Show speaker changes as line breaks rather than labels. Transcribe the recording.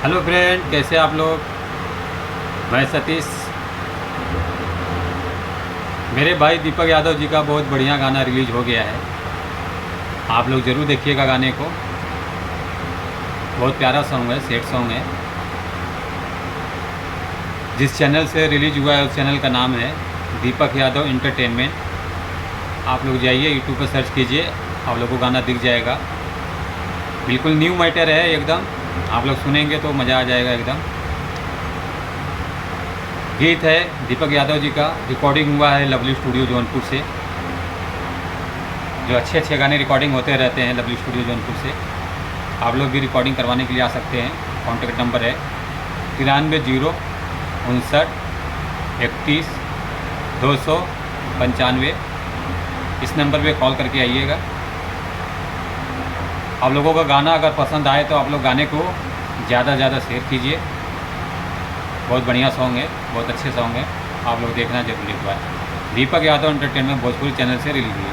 Hello friend, कैसे आप लोग। मैं सतीश। मेरे भाई दीपक यादव जी का बहुत बढ़िया गाना रिलीज हो गया है। आप लोग ज़रूर देखिएगा गाने को। बहुत प्यारा सॉन्ग है, सेट सॉन्ग है। जिस चैनल से रिलीज हुआ है उस चैनल का नाम है दीपक यादव इंटरटेनमेंट। आप लोग जाइए यूट्यूब पर सर्च कीजिए, आप लोग को गाना दिख जाएगा। बिल्कुल न्यू मैटर है एकदम। आप लोग सुनेंगे तो मज़ा आ जाएगा एकदम। गीत है दीपक यादव जी का, रिकॉर्डिंग हुआ है लवली स्टूडियो जौनपुर से। जो अच्छे अच्छे गाने रिकॉर्डिंग होते रहते हैं लवली स्टूडियो जौनपुर से। आप लोग भी रिकॉर्डिंग करवाने के लिए आ सकते हैं। कॉन्टैक्ट नंबर है 93-59-31-295। इस नंबर पे कॉल करके आइएगा। आप लोगों का गाना अगर पसंद आए तो आप लोग गाने को ज़्यादा से ज़्यादा शेयर कीजिए। बहुत बढ़िया सॉन्ग है, बहुत अच्छे सॉन्ग है। आप लोग देखना जरूर एक बार। दीपक यादव एंटरटेनमेंट भोजपुरी चैनल से रिलीज हुई।